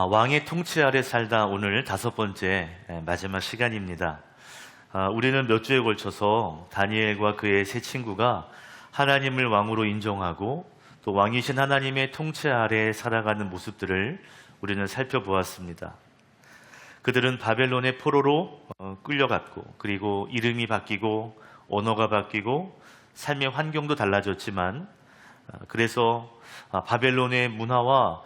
왕의 통치 아래 살다 오늘 5번째 마지막 시간입니다. 우리는 몇 주에 걸쳐서 다니엘과 그의 세 친구가 하나님을 왕으로 인정하고 또 왕이신 하나님의 통치 아래 살아가는 모습들을 우리는 살펴보았습니다. 그들은 바벨론의 포로로 끌려갔고, 그리고 이름이 바뀌고 언어가 바뀌고 삶의 환경도 달라졌지만, 그래서 바벨론의 문화와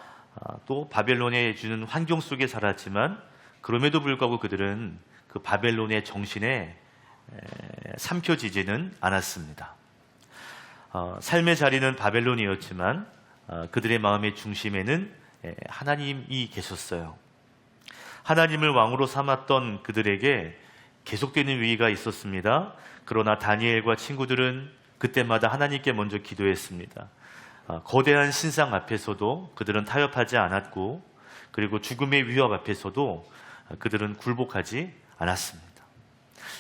또 바벨론에 주는 환경 속에 살았지만, 그럼에도 불구하고 그들은 그 바벨론의 정신에 삼켜지지는 않았습니다. 삶의 자리는 바벨론이었지만 그들의 마음의 중심에는 하나님이 계셨어요. 하나님을 왕으로 삼았던 그들에게 계속되는 위기가 있었습니다. 그러나 다니엘과 친구들은 그때마다 하나님께 먼저 기도했습니다. 거대한 신상 앞에서도 그들은 타협하지 않았고, 그리고 죽음의 위협 앞에서도 그들은 굴복하지 않았습니다.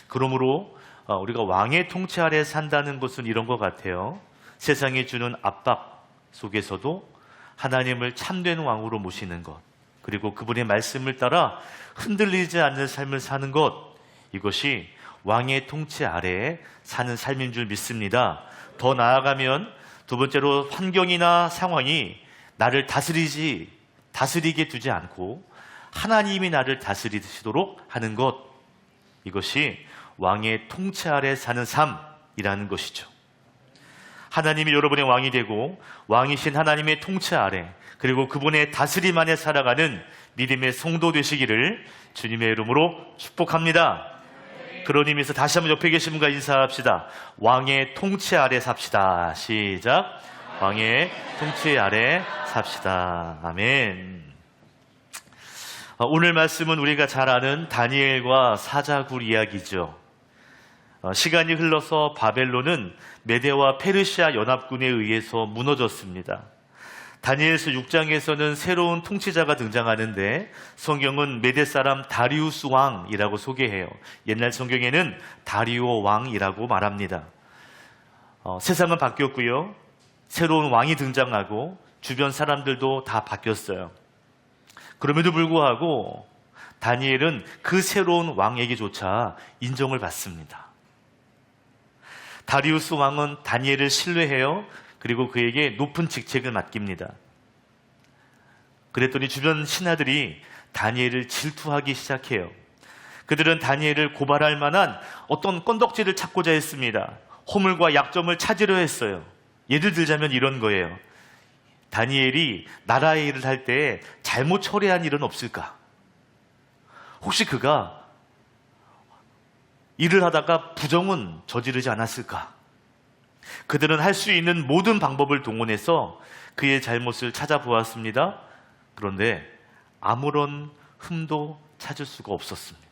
그러므로 우리가 왕의 통치 아래 산다는 것은 이런 것 같아요. 세상이 주는 압박 속에서도 하나님을 참된 왕으로 모시는 것, 그리고 그분의 말씀을 따라 흔들리지 않는 삶을 사는 것, 이것이 왕의 통치 아래에 사는 삶인 줄 믿습니다. 더 나아가면 두 번째로, 환경이나 상황이 나를 다스리게 두지 않고 하나님이 나를 다스리시도록 하는 것, 이것이 왕의 통치 아래 사는 삶이라는 것이죠. 하나님이 여러분의 왕이 되고 왕이신 하나님의 통치 아래, 그리고 그분의 다스림 안에 살아가는 믿음의 성도 되시기를 주님의 이름으로 축복합니다. 그런 의미에서 다시 한번 옆에 계신 분과 인사합시다. 왕의 통치 아래 삽시다. 시작. 왕의 통치 아래 삽시다. 아멘. 오늘 말씀은 우리가 잘 아는 다니엘과 사자굴 이야기죠. 시간이 흘러서 바벨론은 메대와 페르시아 연합군에 의해서 무너졌습니다. 다니엘서 6장에서는 새로운 통치자가 등장하는데, 성경은 메대 사람 다리우스 왕이라고 소개해요. 옛날 성경에는 다리오 왕이라고 말합니다. 세상은 바뀌었고요, 새로운 왕이 등장하고 주변 사람들도 다 바뀌었어요. 그럼에도 불구하고 다니엘은 그 새로운 왕에게조차 인정을 받습니다. 다리우스 왕은 다니엘을 신뢰해요. 그리고 그에게 높은 직책을 맡깁니다. 그랬더니 주변 신하들이 다니엘을 질투하기 시작해요. 그들은 다니엘을 고발할 만한 어떤 건덕지를 찾고자 했습니다. 허물과 약점을 찾으려 했어요. 예를 들자면 이런 거예요. 다니엘이 나라의 일을 할 때 잘못 처리한 일은 없을까? 혹시 그가 일을 하다가 부정은 저지르지 않았을까? 그들은 할 수 있는 모든 방법을 동원해서 그의 잘못을 찾아보았습니다. 그런데 아무런 흠도 찾을 수가 없었습니다.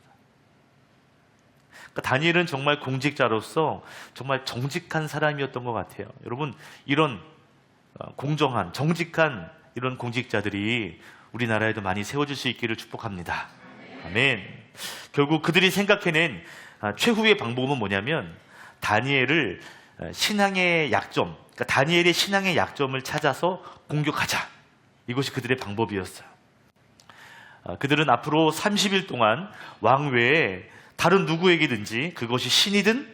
그러니까 다니엘은 정말 공직자로서 정말 정직한 사람이었던 것 같아요. 여러분, 이런 공정한, 정직한 이런 공직자들이 우리나라에도 많이 세워질 수 있기를 축복합니다. 아멘. 결국 그들이 생각해낸 최후의 방법은 뭐냐면, 다니엘을 신앙의 약점, 그러니까 다니엘의 신앙의 약점을 찾아서 공격하자. 이것이 그들의 방법이었어요. 그들은 앞으로 30일 동안 왕 외에 다른 누구에게든지, 그것이 신이든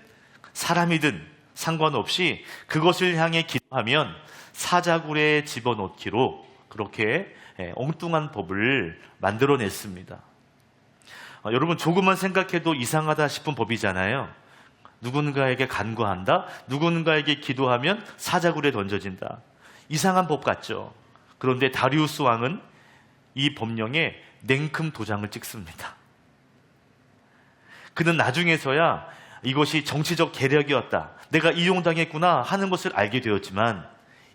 사람이든 상관없이 그것을 향해 기도하면 사자굴에 집어넣기로 그렇게 엉뚱한 법을 만들어냈습니다. 여러분, 조금만 생각해도 이상하다 싶은 법이잖아요. 누군가에게 간구한다, 누군가에게 기도하면 사자굴에 던져진다. 이상한 법 같죠. 그런데 다리우스 왕은 이 법령에 냉큼 도장을 찍습니다. 그는 나중에서야 이것이 정치적 계략이었다, 내가 이용당했구나 하는 것을 알게 되었지만,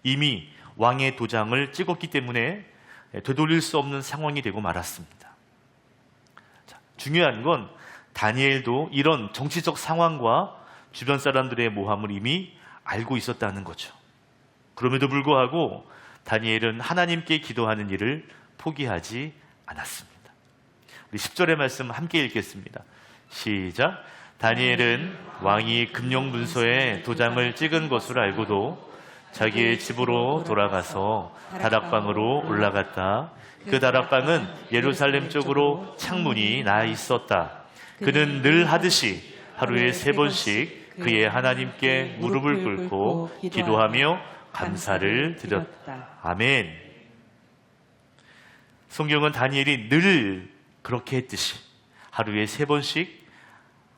이미 왕의 도장을 찍었기 때문에 되돌릴 수 없는 상황이 되고 말았습니다. 중요한 건 다니엘도 이런 정치적 상황과 주변 사람들의 모함을 이미 알고 있었다는 거죠. 그럼에도 불구하고 다니엘은 하나님께 기도하는 일을 포기하지 않았습니다. 우리 10절의 말씀 함께 읽겠습니다. 시작. 다니엘은 왕이 금령 문서에 도장을 찍은 것을 알고도 자기의 집으로 돌아가서 다락방으로 올라갔다. 그 다락방은 예루살렘 쪽으로 창문이 나 있었다. 그는 늘 하듯이 하루에 3번씩 그의 하나님께 무릎을 꿇고 기도하며 감사를 드렸다. 아멘. 성경은 다니엘이 늘 그렇게 했듯이 하루에 3번씩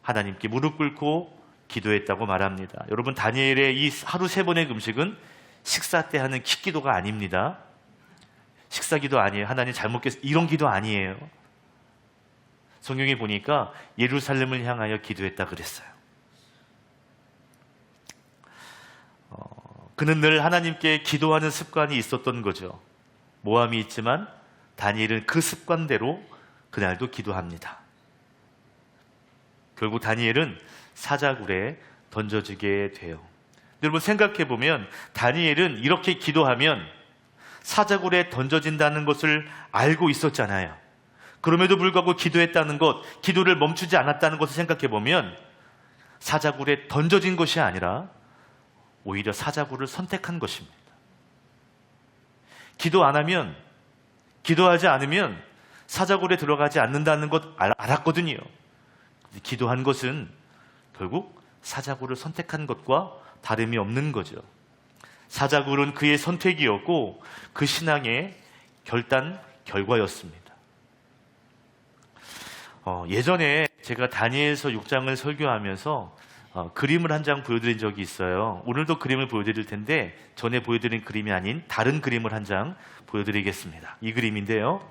하나님께 무릎 꿇고 기도했다고 말합니다. 여러분, 다니엘의 이 하루 3번의 금식은 식사 때 하는 킥기도가 아닙니다. 식사기도 아니에요. 하나님 잘 먹겠어, 이런 기도 아니에요. 성경에 보니까 예루살렘을 향하여 기도했다 그랬어요. 그는 늘 하나님께 기도하는 습관이 있었던 거죠. 모함이 있지만 다니엘은 그 습관대로 그날도 기도합니다. 결국 다니엘은 사자굴에 던져지게 돼요. 여러분, 생각해보면 다니엘은 이렇게 기도하면 사자굴에 던져진다는 것을 알고 있었잖아요. 그럼에도 불구하고 기도했다는 것, 기도를 멈추지 않았다는 것을 생각해보면 사자굴에 던져진 것이 아니라 오히려 사자굴을 선택한 것입니다. 기도 안 하면, 기도하지 않으면 사자굴에 들어가지 않는다는 것 알았거든요. 기도한 것은 결국 사자굴을 선택한 것과 다름이 없는 거죠. 사자굴은 그의 선택이었고 그 신앙의 결과였습니다. 예전에 제가 다니엘서 6장을 설교하면서 그림을 한 장 보여드린 적이 있어요. 오늘도 그림을 보여드릴 텐데 전에 보여드린 그림이 아닌 다른 그림을 한 장 보여드리겠습니다. 이 그림인데요,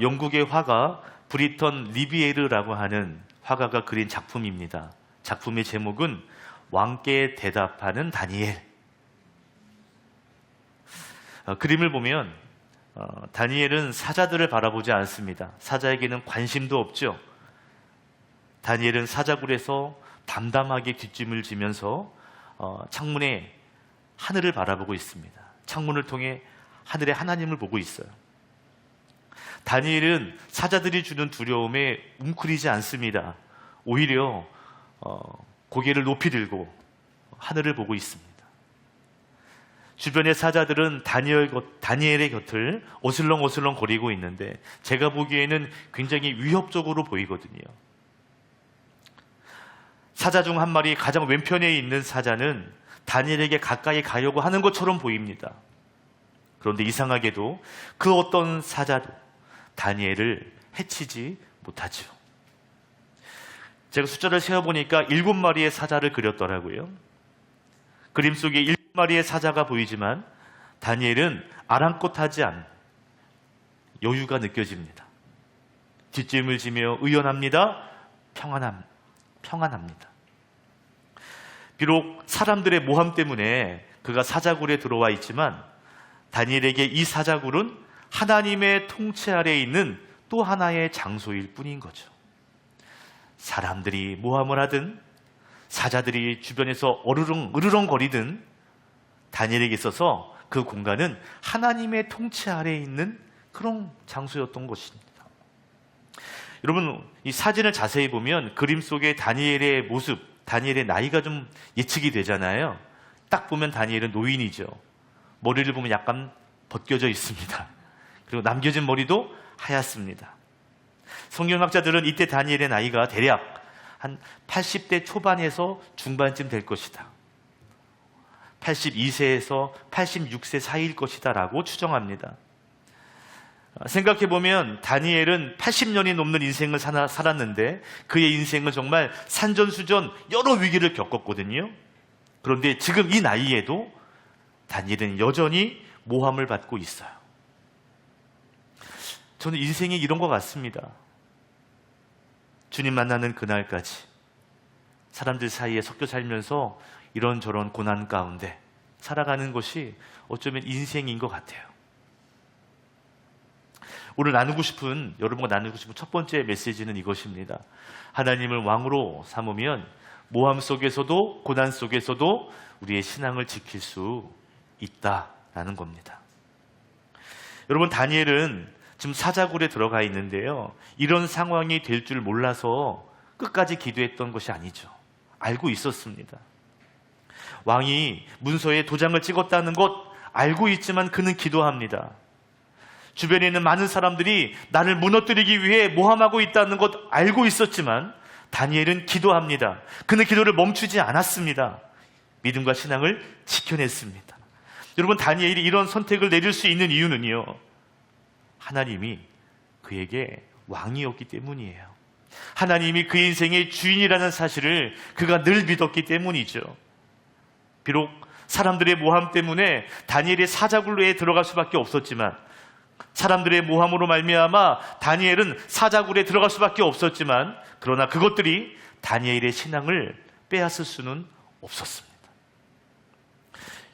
영국의 화가 브리턴 리비에르라고 하는 화가가 그린 작품입니다. 작품의 제목은 왕께 대답하는 다니엘. 그림을 보면 다니엘은 사자들을 바라보지 않습니다. 사자에게는 관심도 없죠. 다니엘은 사자굴에서 담담하게 뒷짐을 지면서 창문에 하늘을 바라보고 있습니다. 창문을 통해 하늘의 하나님을 보고 있어요. 다니엘은 사자들이 주는 두려움에 웅크리지 않습니다. 오히려 고개를 높이 들고 하늘을 보고 있습니다. 주변의 사자들은 다니엘의 곁을 어슬렁어슬렁 거리고 있는데 제가 보기에는 굉장히 위협적으로 보이거든요. 사자 중 한 마리, 가장 왼편에 있는 사자는 다니엘에게 가까이 가려고 하는 것처럼 보입니다. 그런데 이상하게도 그 어떤 사자도 다니엘을 해치지 못하죠. 제가 숫자를 세어보니까 7마리의 사자를 그렸더라고요. 그림 속에 7마리의 사자가 보이지만 다니엘은 아랑곳하지 않은 여유가 느껴집니다. 뒷짐을 지며 의연합니다. 평안합니다. 비록 사람들의 모함 때문에 그가 사자굴에 들어와 있지만 다니엘에게 이 사자굴은 하나님의 통치 아래에 있는 또 하나의 장소일 뿐인 거죠. 사람들이 모함을 하든 사자들이 주변에서 으르렁거리든 다니엘에게 있어서 그 공간은 하나님의 통치 아래에 있는 그런 장소였던 것입니다. 여러분, 이 사진을 자세히 보면 그림 속의 다니엘의 모습, 다니엘의 나이가 좀 예측이 되잖아요. 딱 보면 다니엘은 노인이죠. 머리를 보면 약간 벗겨져 있습니다. 그리고 남겨진 머리도 하얗습니다. 성경학자들은 이때 다니엘의 나이가 대략 한 80대 초반에서 중반쯤 될 것이다. 82세에서 86세 사이일 것이다 라고 추정합니다. 생각해보면 다니엘은 80년이 넘는 인생을 살았는데 그의 인생은 정말 산전수전 여러 위기를 겪었거든요. 그런데 지금 이 나이에도 다니엘은 여전히 모함을 받고 있어요. 저는 인생이 이런 것 같습니다. 주님 만나는 그날까지 사람들 사이에 섞여 살면서 이런저런 고난 가운데 살아가는 것이 어쩌면 인생인 것 같아요. 오늘 여러분과 나누고 싶은 첫 번째 메시지는 이것입니다. 하나님을 왕으로 삼으면 모함 속에서도 고난 속에서도 우리의 신앙을 지킬 수 있다라는 겁니다. 여러분, 다니엘은 지금 사자굴에 들어가 있는데요, 이런 상황이 될 줄 몰라서 끝까지 기도했던 것이 아니죠. 알고 있었습니다. 왕이 문서에 도장을 찍었다는 것 알고 있지만 그는 기도합니다. 주변에 있는 많은 사람들이 나를 무너뜨리기 위해 모함하고 있다는 것 알고 있었지만 다니엘은 기도합니다. 그는 기도를 멈추지 않았습니다. 믿음과 신앙을 지켜냈습니다. 여러분, 다니엘이 이런 선택을 내릴 수 있는 이유는요, 하나님이 그에게 왕이었기 때문이에요. 하나님이 그의 인생의 주인이라는 사실을 그가 늘 믿었기 때문이죠. 비록 사람들의 모함 때문에 다니엘이 사자굴로에 들어갈 수밖에 없었지만, 사람들의 모함으로 말미암아 다니엘은 사자굴에 들어갈 수밖에 없었지만, 그러나 그것들이 다니엘의 신앙을 빼앗을 수는 없었습니다.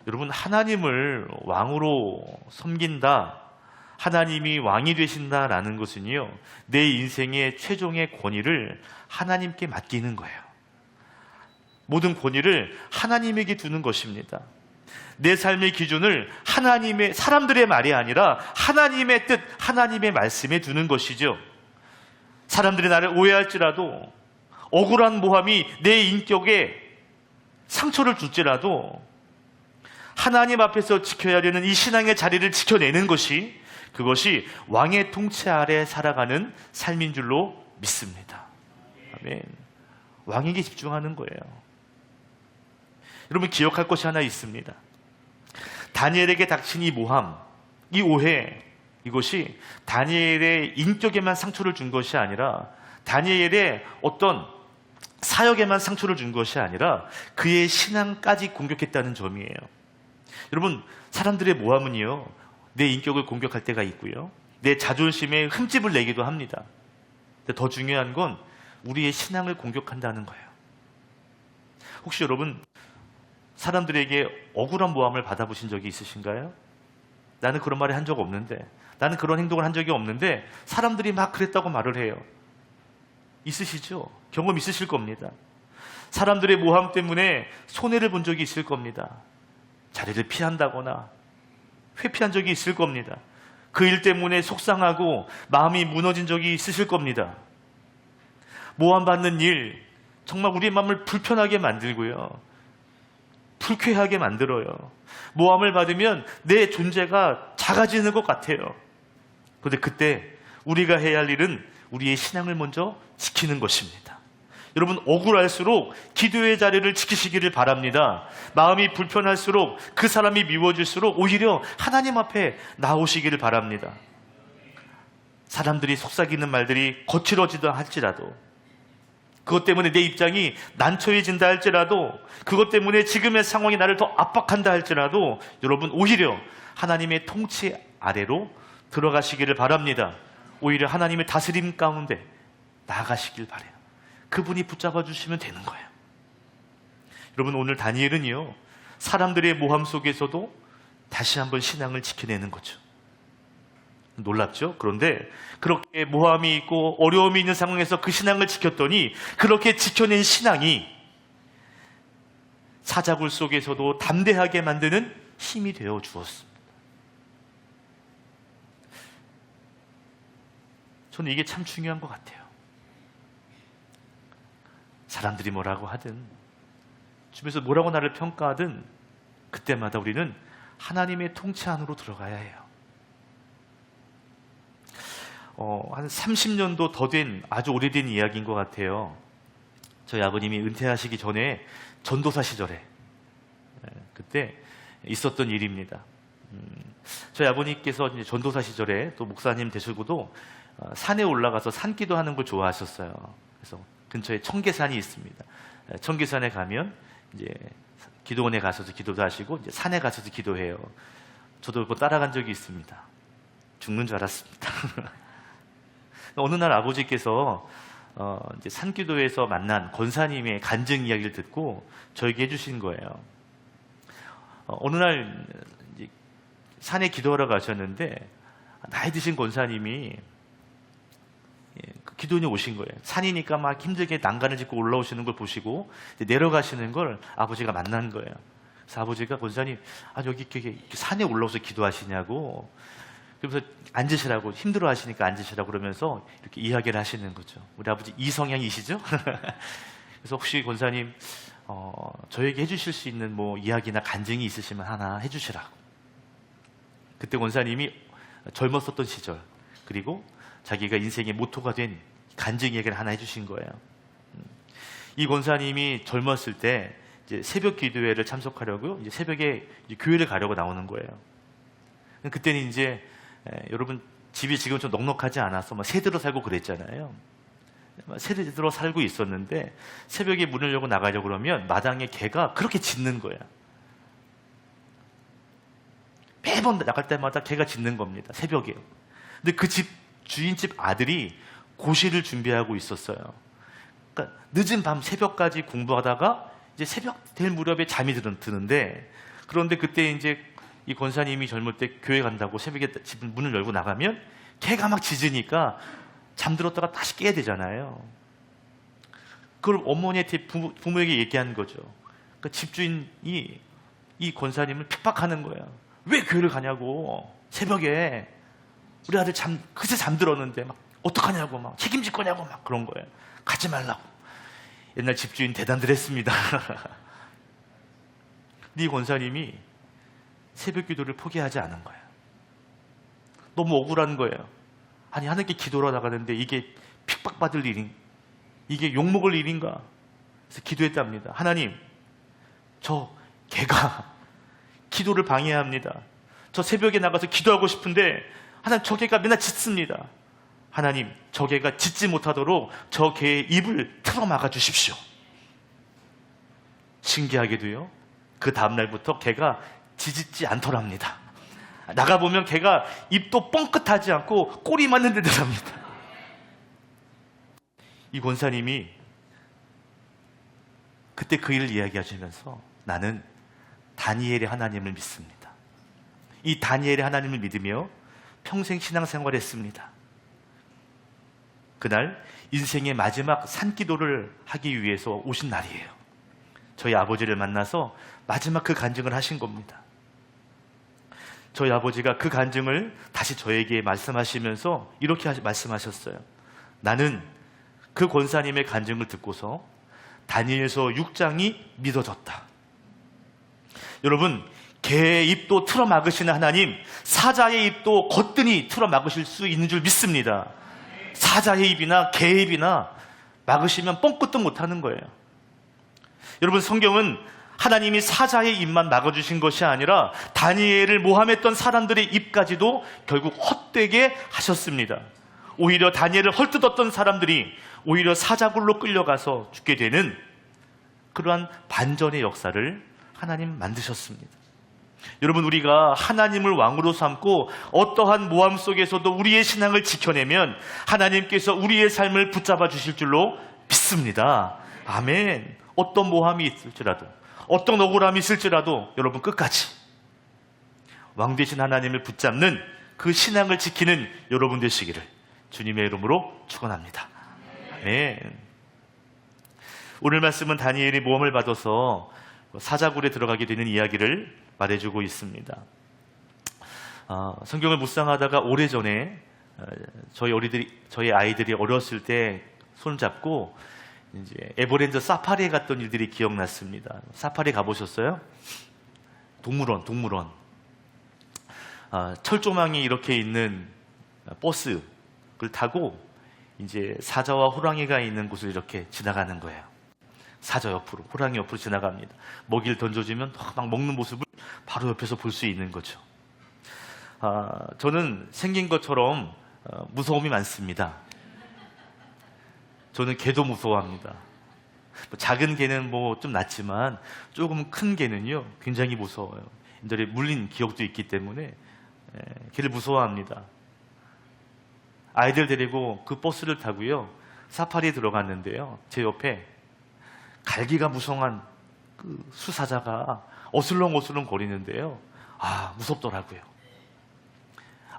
여러분, 하나님을 왕으로 섬긴다, 하나님이 왕이 되신다라는 것은요, 내 인생의 최종의 권위를 하나님께 맡기는 거예요. 모든 권위를 하나님에게 두는 것입니다. 내 삶의 기준을 사람들의 말이 아니라 하나님의 뜻, 하나님의 말씀에 두는 것이죠. 사람들이 나를 오해할지라도, 억울한 모함이 내 인격에 상처를 줄지라도 하나님 앞에서 지켜야 되는 이 신앙의 자리를 지켜내는 것이, 그것이 왕의 통치 아래 살아가는 삶인 줄로 믿습니다. 아멘. 왕에게 집중하는 거예요. 여러분, 기억할 것이 하나 있습니다. 다니엘에게 닥친 이 모함, 이 오해, 이것이 다니엘의 인격에만 상처를 준 것이 아니라, 다니엘의 어떤 사역에만 상처를 준 것이 아니라 그의 신앙까지 공격했다는 점이에요. 여러분, 사람들의 모함은요, 내 인격을 공격할 때가 있고요, 내 자존심에 흠집을 내기도 합니다. 근데 더 중요한 건 우리의 신앙을 공격한다는 거예요. 혹시 여러분, 사람들에게 억울한 모함을 받아보신 적이 있으신가요? 나는 그런 말을 한 적 없는데, 나는 그런 행동을 한 적이 없는데 사람들이 막 그랬다고 말을 해요. 있으시죠? 경험 있으실 겁니다. 사람들의 모함 때문에 손해를 본 적이 있을 겁니다. 자리를 피한다거나 회피한 적이 있을 겁니다. 그 일 때문에 속상하고 마음이 무너진 적이 있으실 겁니다. 모함받는 일, 정말 우리의 마음을 불편하게 만들고요, 불쾌하게 만들어요. 모함을 받으면 내 존재가 작아지는 것 같아요. 그런데 그때 우리가 해야 할 일은 우리의 신앙을 먼저 지키는 것입니다. 여러분, 억울할수록 기도의 자리를 지키시기를 바랍니다. 마음이 불편할수록, 그 사람이 미워질수록 오히려 하나님 앞에 나오시기를 바랍니다. 사람들이 속삭이는 말들이 거칠어지다 할지라도, 그것 때문에 내 입장이 난처해진다 할지라도, 그것 때문에 지금의 상황이 나를 더 압박한다 할지라도, 여러분, 오히려 하나님의 통치 아래로 들어가시기를 바랍니다. 오히려 하나님의 다스림 가운데 나아가시길 바라요. 그분이 붙잡아 주시면 되는 거예요. 여러분, 오늘 다니엘은요, 사람들의 모함 속에서도 다시 한번 신앙을 지켜내는 거죠. 놀랍죠? 그런데 그렇게 모함이 있고 어려움이 있는 상황에서 그 신앙을 지켰더니, 그렇게 지켜낸 신앙이 사자굴 속에서도 담대하게 만드는 힘이 되어 주었습니다. 저는 이게 참 중요한 것 같아요. 사람들이 뭐라고 하든, 주변에서 뭐라고 나를 평가하든, 그때마다 우리는 하나님의 통치 안으로 들어가야 해요. 한 30년도 더 된 아주 오래된 이야기인 것 같아요. 저희 아버님이 은퇴하시기 전에 전도사 시절에, 그때 있었던 일입니다. 저희 아버님께서 이제 전도사 시절에 또 목사님 되시고도 산에 올라가서 산기도 하는 걸 좋아하셨어요. 그래서 근처에 청계산이 있습니다. 청계산에 가면 이제 기도원에 가서도 기도도 하시고, 이제 산에 가서도 기도해요. 저도 그거 따라간 적이 있습니다. 죽는 줄 알았습니다. 어느 날 아버지께서 이제 산기도에서 만난 권사님의 간증 이야기를 듣고 저에게 해주신 거예요. 어느 날 이제 산에 기도하러 가셨는데, 나이 드신 권사님이 기도원에 오신 거예요. 산이니까 막 힘들게 난간을 짚고 올라오시는 걸 보시고 내려가시는 걸 아버지가 만난 거예요. 그래서 아버지가, 권사님, 여기 산에 올라와서 기도하시냐고, 그러면서 앉으시라고, 힘들어 하시니까 앉으시라고 그러면서 이렇게 이야기를 하시는 거죠. 우리 아버지 이성향이시죠? 그래서 혹시 권사님, 저에게 해주실 수 있는 뭐 이야기나 간증이 있으시면 하나 해주시라고. 그때 권사님이 젊었었던 시절, 그리고 자기가 인생의 모토가 된 간증 이야기를 하나 해주신 거예요. 이 권사님이 젊었을 때 이제 새벽 기도회를 참석하려고 이제 새벽에 이제 교회를 가려고 나오는 거예요. 그때는 이제 여러분 집이 지금 좀 넉넉하지 않아서 막 새들어 살고 그랬잖아요. 새들어 살고 있었는데 새벽에 문을 열고 나가려고 그러면 마당에 개가 그렇게 짖는 거야. 매번 나갈 때마다 개가 짖는 겁니다. 새벽에. 근데 그 집 주인집 아들이 고시를 준비하고 있었어요. 그러니까 늦은 밤 새벽까지 공부하다가 이제 새벽 될 무렵에 잠이 드는데, 그런데 그때 이제 이 권사님이 젊을 때 교회 간다고 새벽에 집 문을 열고 나가면 개가 막 짖으니까 잠들었다가 다시 깨야 되잖아요. 그걸 어머니한테 부모에게 얘기한 거죠. 그러니까 집주인이 이 권사님을 핍박하는 거예요. 왜 교회를 가냐고. 새벽에 우리 아들 그새 잠들었는데 막 어떡하냐고, 막 책임질 거냐고 막 그런 거예요. 가지 말라고. 옛날 집주인 대단들 했습니다. 네 권사님이 새벽 기도를 포기하지 않은 거예요. 너무 억울한 거예요. 아니, 하나님께 기도로 나가는데 이게 핍박받을 이게 욕먹을 일인가? 그래서 기도했답니다. 하나님, 저 개가 기도를 방해합니다. 저 새벽에 나가서 기도하고 싶은데 하나님, 저 개가 맨날 짖습니다. 하나님, 저 개가 짖지 못하도록 저 개의 입을 틀어 막아 주십시오. 신기하게도요, 그 다음날부터 개가 짖지 않더랍니다. 나가보면 개가 입도 뻥끗하지 않고 꼬리만 흔들더랍니다. 이 권사님이 그때 그 일을 이야기하시면서 나는 다니엘의 하나님을 믿습니다. 이 다니엘의 하나님을 믿으며 평생 신앙생활을 했습니다. 그날 인생의 마지막 산기도를 하기 위해서 오신 날이에요. 저희 아버지를 만나서 마지막 그 간증을 하신 겁니다. 저희 아버지가 그 간증을 다시 저에게 말씀하시면서 이렇게 말씀하셨어요. 나는 그 권사님의 간증을 듣고서 다니엘서 6장이 믿어졌다. 여러분, 개의 입도 틀어 막으시는 하나님, 사자의 입도 거뜬히 틀어 막으실 수 있는 줄 믿습니다. 사자의 입이나 개의 입이나 막으시면 뻥끗도 못하는 거예요. 여러분, 성경은 하나님이 사자의 입만 막아주신 것이 아니라 다니엘을 모함했던 사람들의 입까지도 결국 헛되게 하셨습니다. 오히려 다니엘을 헐뜯었던 사람들이 오히려 사자굴로 끌려가서 죽게 되는 그러한 반전의 역사를 하나님 만드셨습니다. 여러분, 우리가 하나님을 왕으로 삼고 어떠한 모함 속에서도 우리의 신앙을 지켜내면 하나님께서 우리의 삶을 붙잡아 주실 줄로 믿습니다. 아멘. 어떤 모함이 있을지라도, 어떤 억울함이 있을지라도 여러분 끝까지 왕 되신 하나님을 붙잡는 그 신앙을 지키는 여러분 되시기를 주님의 이름으로 축원합니다. 아멘. 오늘 말씀은 다니엘이 모함을 받아서 사자굴에 들어가게 되는 이야기를 말해주고 있습니다. 성경을 묵상하다가 오래전에 저희 아이들이 어렸을 때 손잡고 이제 에버랜드 사파리에 갔던 일들이 기억났습니다. 사파리 가보셨어요? 동물원. 철조망이 이렇게 있는 버스를 타고 이제 사자와 호랑이가 있는 곳을 이렇게 지나가는 거예요. 사자 옆으로, 호랑이 옆으로 지나갑니다. 먹이를 던져주면 막 먹는 모습을 바로 옆에서 볼 수 있는 거죠. 저는 생긴 것처럼 무서움이 많습니다. 저는 개도 무서워합니다. 작은 개는 뭐 좀 낫지만 조금 큰 개는요 굉장히 무서워요. 옛날에 물린 기억도 있기 때문에 개를 무서워합니다. 아이들 데리고 그 버스를 타고요 사파리에 들어갔는데요, 제 옆에 갈기가 무성한 그 수사자가 어슬렁어슬렁 거리는데요, 무섭더라고요.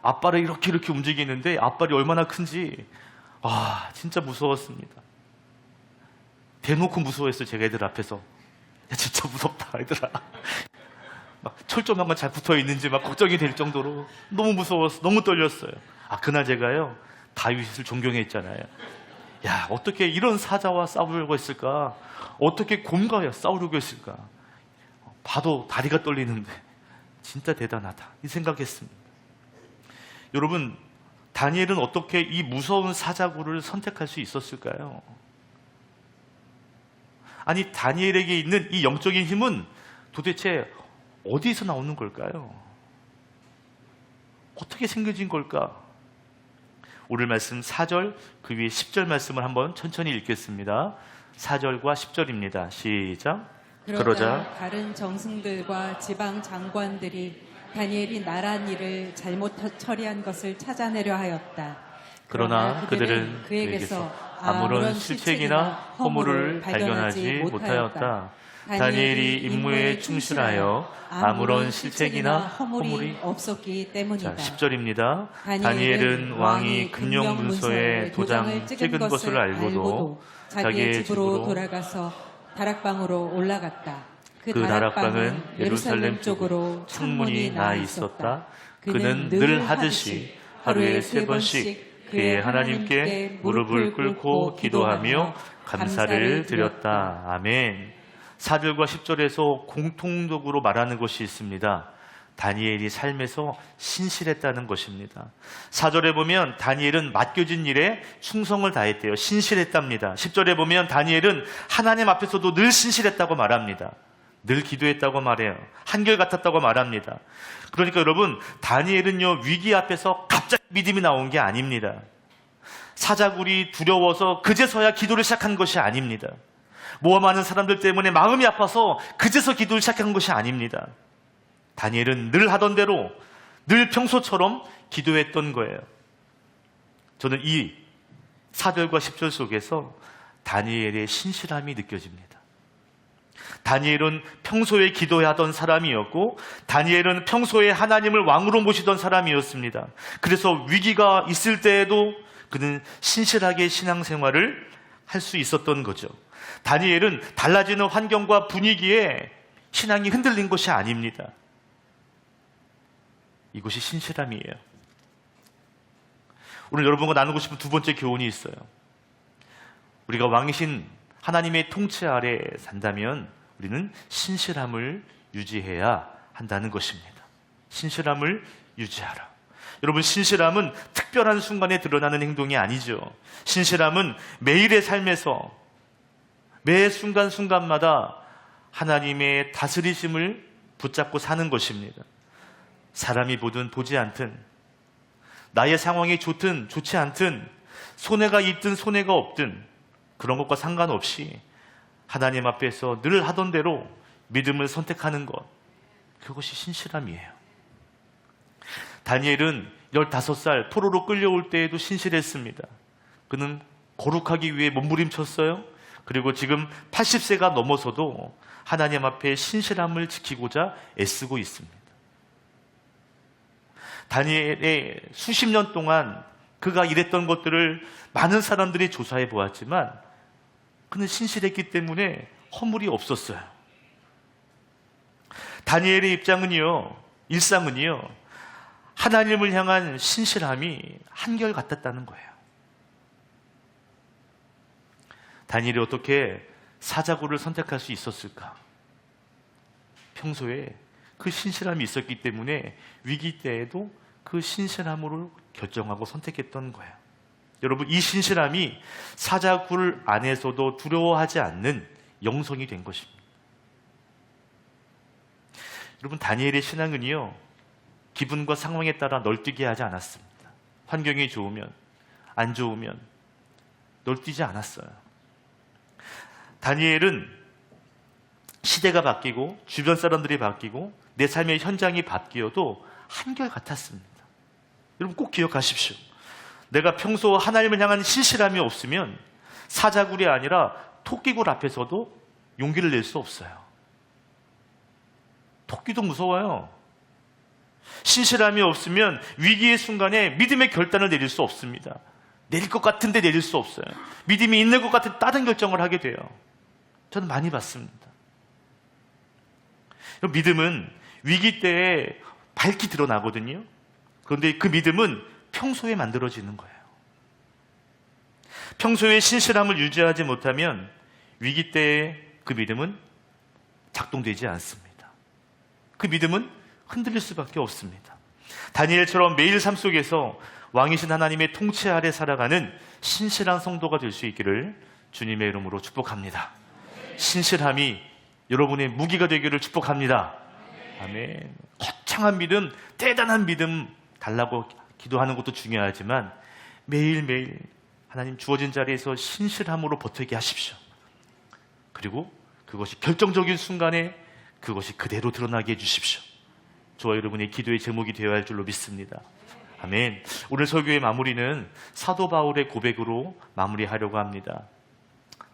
앞발을 이렇게 움직이는데 앞발이 얼마나 큰지 진짜 무서웠습니다. 대놓고 무서워했어요. 제가 애들 앞에서. 야, 진짜 무섭다 얘들아. 막 철조망만 잘 붙어있는지 막 걱정이 될 정도로 너무 무서웠어요. 너무 떨렸어요. 그날 제가요 다윗을 존경했잖아요. 야, 어떻게 이런 사자와 싸우려고 했을까? 어떻게 곰과 싸우려고 했을까? 봐도 다리가 떨리는데 진짜 대단하다, 이 생각했습니다. 여러분, 다니엘은 어떻게 이 무서운 사자굴을 선택할 수 있었을까요? 아니, 다니엘에게 있는 이 영적인 힘은 도대체 어디서 나오는 걸까요? 어떻게 생겨진 걸까? 오늘 말씀 4절, 그 위에 10절 말씀을 한번 천천히 읽겠습니다. 4절과 10절입니다. 시작. 그러자 다른 정승들과 지방 장관들이 다니엘이 나란 일을 잘못 처리한 것을 찾아내려 하였다. 그러나 그들은 그에게서 아무런 실책이나 허물을 발견하지 못하였다. 다니엘이 임무에 충실하여 아무런 실책이나 허물이 없었기 때문이다. 자, 10절입니다. 다니엘은 왕이 금령 문서에 도장 찍은 것을 알고도 자기의 집으로 돌아가서 다락방으로 올라갔다. 그 다락방은 예루살렘 쪽으로 창문이 나 있었다. 그는 늘 하듯이 하루에 3번씩 그의 하나님께 무릎을 꿇고 기도하며 감사를 드렸다. 아멘. 4절과 10절에서 공통적으로 말하는 것이 있습니다. 다니엘이 삶에서 신실했다는 것입니다. 4절에 보면 다니엘은 맡겨진 일에 충성을 다했대요. 신실했답니다. 10절에 보면 다니엘은 하나님 앞에서도 늘 신실했다고 말합니다. 늘 기도했다고 말해요. 한결같았다고 말합니다. 그러니까 여러분, 다니엘은요, 위기 앞에서 갑자기 믿음이 나온 게 아닙니다. 사자굴이 두려워서 그제서야 기도를 시작한 것이 아닙니다. 모험하는 사람들 때문에 마음이 아파서 그제서 기도를 시작한 것이 아닙니다. 다니엘은 늘 하던 대로, 늘 평소처럼 기도했던 거예요. 저는 이 4절과 10절 속에서 다니엘의 신실함이 느껴집니다. 다니엘은 평소에 기도하던 사람이었고, 다니엘은 평소에 하나님을 왕으로 모시던 사람이었습니다. 그래서 위기가 있을 때에도 그는 신실하게 신앙생활을 할 수 있었던 거죠. 다니엘은 달라지는 환경과 분위기에 신앙이 흔들린 것이 아닙니다. 이것이 신실함이에요. 오늘 여러분과 나누고 싶은 두 번째 교훈이 있어요. 우리가 왕이신 하나님의 통치 아래 산다면 우리는 신실함을 유지해야 한다는 것입니다. 신실함을 유지하라. 여러분, 신실함은 특별한 순간에 드러나는 행동이 아니죠. 신실함은 매일의 삶에서 매 순간순간마다 하나님의 다스리심을 붙잡고 사는 것입니다. 사람이 보든 보지 않든, 나의 상황이 좋든 좋지 않든, 손해가 있든 손해가 없든 그런 것과 상관없이 하나님 앞에서 늘 하던 대로 믿음을 선택하는 것, 그것이 신실함이에요. 다니엘은 15살 포로로 끌려올 때에도 신실했습니다. 그는 거룩하기 위해 몸부림쳤어요. 그리고 지금 80세가 넘어서도 하나님 앞에 신실함을 지키고자 애쓰고 있습니다. 다니엘의 수십 년 동안 그가 일했던 것들을 많은 사람들이 조사해 보았지만 그는 신실했기 때문에 허물이 없었어요. 다니엘의 일상은요, 하나님을 향한 신실함이 한결같았다는 거예요. 다니엘이 어떻게 사자굴을 선택할 수 있었을까? 평소에 그 신실함이 있었기 때문에 위기 때에도 그 신실함으로 결정하고 선택했던 거예요. 여러분, 이 신실함이 사자굴 안에서도 두려워하지 않는 영성이 된 것입니다. 여러분, 다니엘의 신앙은요, 기분과 상황에 따라 널뛰게 하지 않았습니다. 환경이 좋으면, 안 좋으면 널뛰지 않았어요. 다니엘은 시대가 바뀌고 주변 사람들이 바뀌고 내 삶의 현장이 바뀌어도 한결같았습니다. 여러분, 꼭 기억하십시오. 내가 평소 하나님을 향한 신실함이 없으면 사자굴이 아니라 토끼굴 앞에서도 용기를 낼 수 없어요. 토끼도 무서워요. 신실함이 없으면 위기의 순간에 믿음의 결단을 내릴 수 없습니다. 내릴 것 같은데 내릴 수 없어요. 믿음이 있는 것 같은 다른 결정을 하게 돼요. 저는 많이 봤습니다. 믿음은 위기 때에 밝히 드러나거든요. 그런데 그 믿음은 평소에 만들어지는 거예요. 평소에 신실함을 유지하지 못하면 위기 때의 그 믿음은 작동되지 않습니다. 그 믿음은 흔들릴 수밖에 없습니다. 다니엘처럼 매일 삶 속에서 왕이신 하나님의 통치 아래 살아가는 신실한 성도가 될 수 있기를 주님의 이름으로 축복합니다. 신실함이 여러분의 무기가 되기를 축복합니다. 아멘. 거창한 믿음, 대단한 믿음 달라고 기도하는 것도 중요하지만 매일매일 하나님 주어진 자리에서 신실함으로 버티게 하십시오. 그리고 그것이 결정적인 순간에 그것이 그대로 드러나게 해주십시오. 저와 여러분의 기도의 제목이 되어야 할 줄로 믿습니다. 아멘. 오늘 설교의 마무리는 사도 바울의 고백으로 마무리하려고 합니다.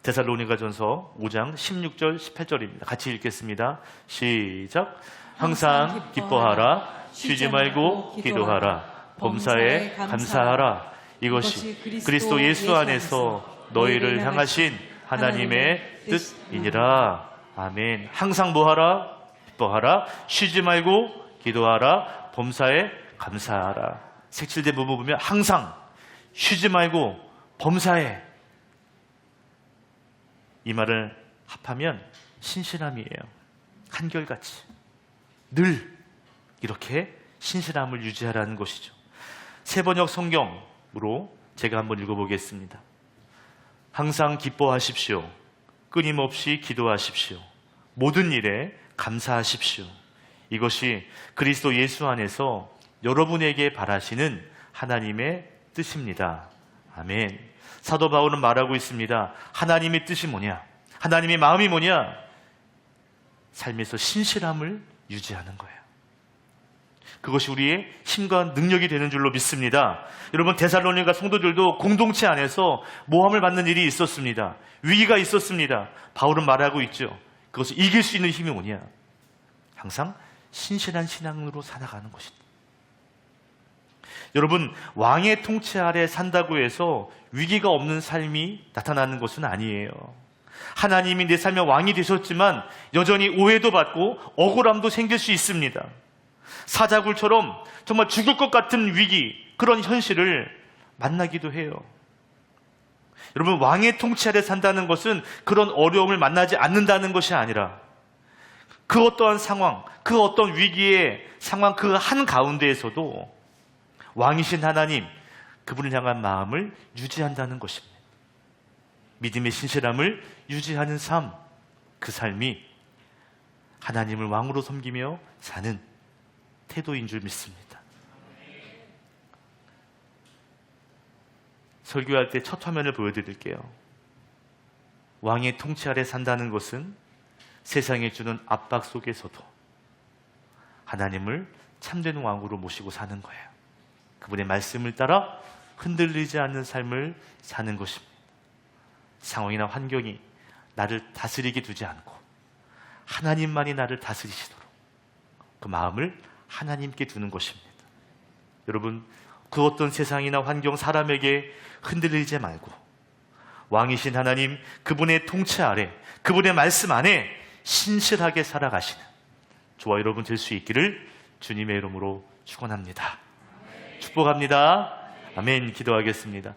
데살로니가전서 5장 16절 18절입니다. 같이 읽겠습니다. 시작. 항상 기뻐하라. 쉬지 말고 기도하라. 범사에 감사하라. 이것이 그리스도 예수 안에서 너희를 향하신 하나님의 뜻이니라. 아멘. 항상 뭐하라? 기뻐하라. 쉬지 말고 기도하라. 범사에 감사하라. 색칠된 부분 보면 항상, 쉬지 말고, 범사에, 이 말을 합하면 신실함이에요. 한결같이 늘 이렇게 신실함을 유지하라는 것이죠. 새번역 성경으로 제가 한번 읽어보겠습니다. 항상 기뻐하십시오. 끊임없이 기도하십시오. 모든 일에 감사하십시오. 이것이 그리스도 예수 안에서 여러분에게 바라시는 하나님의 뜻입니다. 아멘. 사도 바울은 말하고 있습니다. 하나님의 뜻이 뭐냐? 하나님의 마음이 뭐냐? 삶에서 신실함을 유지하는 거예요. 그것이 우리의 힘과 능력이 되는 줄로 믿습니다. 여러분, 데살로니가 성도들도 공동체 안에서 모함을 받는 일이 있었습니다. 위기가 있었습니다. 바울은 말하고 있죠. 그것을 이길 수 있는 힘이 뭐냐? 항상 신실한 신앙으로 살아가는 것이다. 여러분, 왕의 통치 아래 산다고 해서 위기가 없는 삶이 나타나는 것은 아니에요. 하나님이 내 삶의 왕이 되셨지만 여전히 오해도 받고 억울함도 생길 수 있습니다. 사자굴처럼 정말 죽을 것 같은 위기, 그런 현실을 만나기도 해요. 여러분, 왕의 통치 아래 산다는 것은 그런 어려움을 만나지 않는다는 것이 아니라 그 어떠한 상황, 그 어떤 위기의 상황 그 한 가운데에서도 왕이신 하나님, 그분을 향한 마음을 유지한다는 것입니다. 믿음의 신실함을 유지하는 삶, 그 삶이 하나님을 왕으로 섬기며 사는 태도인 줄 믿습니다. 설교할 때 첫 화면을 보여드릴게요. 왕의 통치 아래 산다는 것은 세상에 주는 압박 속에서도 하나님을 참된 왕으로 모시고 사는 거예요. 그분의 말씀을 따라 흔들리지 않는 삶을 사는 것입니다. 상황이나 환경이 나를 다스리게 두지 않고 하나님만이 나를 다스리시도록 그 마음을 하나님께 두는 것입니다. 여러분, 그 어떤 세상이나 환경, 사람에게 흔들리지 말고 왕이신 하나님, 그분의 통치 아래, 그분의 말씀 안에 신실하게 살아가시는 저와 여러분 될 수 있기를 주님의 이름으로 축원합니다. 축복합니다. 아멘. 기도하겠습니다.